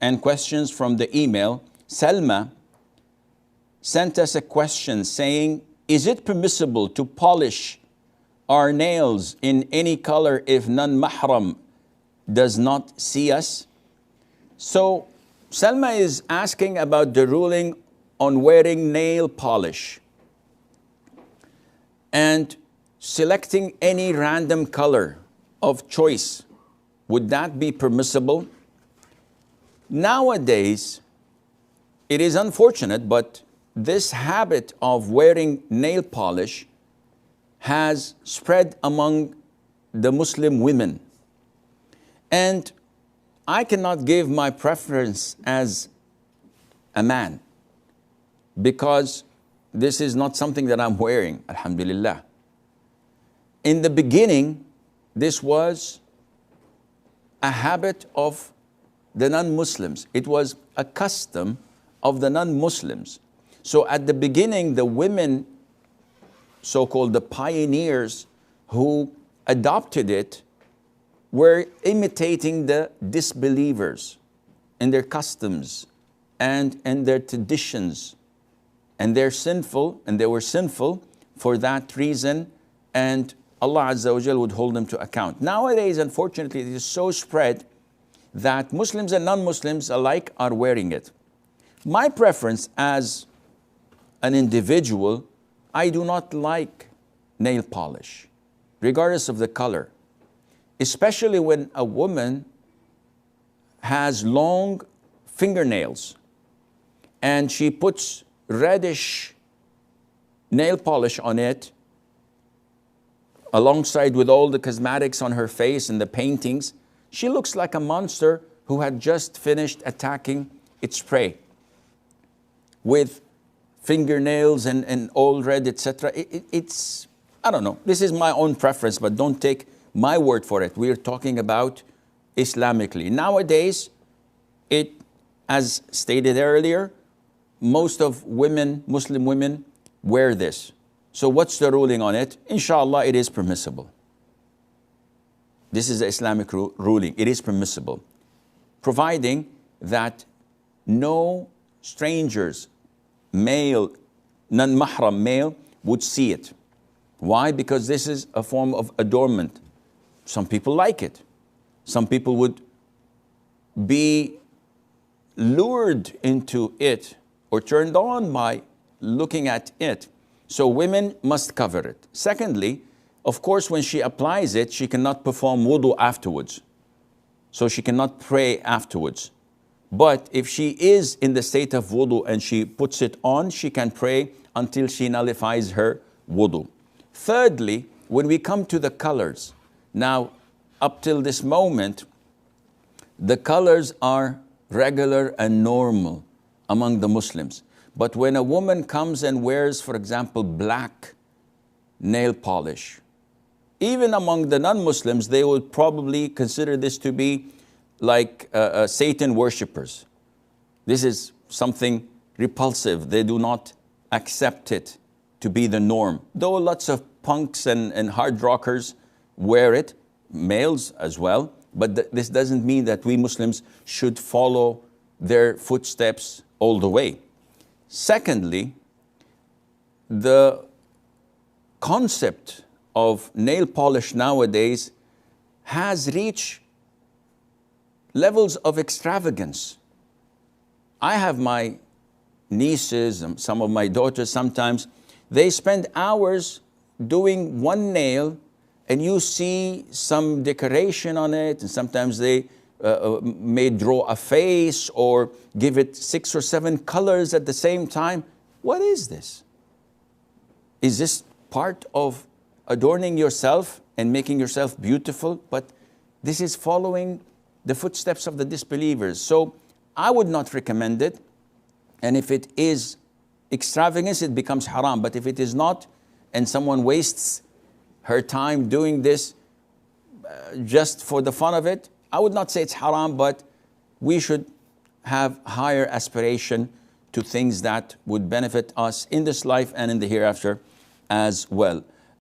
and questions from the email. Selma sent us a question saying, is it permissible to polish our nails in any color if non-mahram does not see us? So Selma is asking about the ruling on wearing nail polish and selecting any random color of choice. Would that be permissible? Nowadays, it is unfortunate, but this habit of wearing nail polish has spread among the Muslim women. And I cannot give my preference as a man because this is not something that I'm wearing, alhamdulillah. In the beginning, this was a habit of the non-Muslims. It was a custom of the non-Muslims. So at the beginning, the women, so-called the pioneers who adopted it, were imitating the disbelievers in their customs and in their traditions. And they're sinful, and they were sinful for that reason, and Allah Azza wa Jal would hold them to account. Nowadays, unfortunately, it is so spread that Muslims and non-Muslims alike are wearing it. My preference as an individual, I do not like nail polish, regardless of the color. Especially when a woman has long fingernails and she puts reddish nail polish on it alongside with all the cosmetics on her face and the paintings, she looks like a monster who had just finished attacking its prey with fingernails and all red, etc. It's, I don't know, this is my own preference, but don't take my word for it. We are talking about Islamically. Nowadays, it, as stated earlier, most of women, Muslim women, wear this. So what's the ruling on it? Inshallah, it is permissible. This is the Islamic ruling. It is permissible, providing that no strangers, male, non-mahram male, would see it. Why? Because this is a form of adornment. Some people like it. Some people would be lured into it or turned on by looking at it. So women must cover it. Secondly, of course, when she applies it, she cannot perform wudu afterwards. So she cannot pray afterwards. But if she is in the state of wudu and she puts it on, she can pray until she nullifies her wudu. Thirdly, when we come to the colors, now, up till this moment, the colors are regular and normal among the Muslims. But when a woman comes and wears, for example, black nail polish, even among the non-Muslims, they would probably consider this to be like Satan worshippers. This is something repulsive. They do not accept it to be the norm. Though lots of punks and hard rockers wear it, males as well, but this doesn't mean that we Muslims should follow their footsteps all the way. Secondly, the concept of nail polish nowadays has reached levels of extravagance. I have my nieces and some of my daughters sometimes, they spend hours doing one nail and you see some decoration on it, and sometimes they may draw a face or give it 6 or 7 colors at the same time. What is this? Is this part of adorning yourself and making yourself beautiful? But this is following the footsteps of the disbelievers. So I would not recommend it. And if it is extravagance, it becomes haram. But if it is not, and someone wastes her time doing this just for the fun of it, I would not say it's haram, but we should have higher aspiration to things that would benefit us in this life and in the hereafter as well.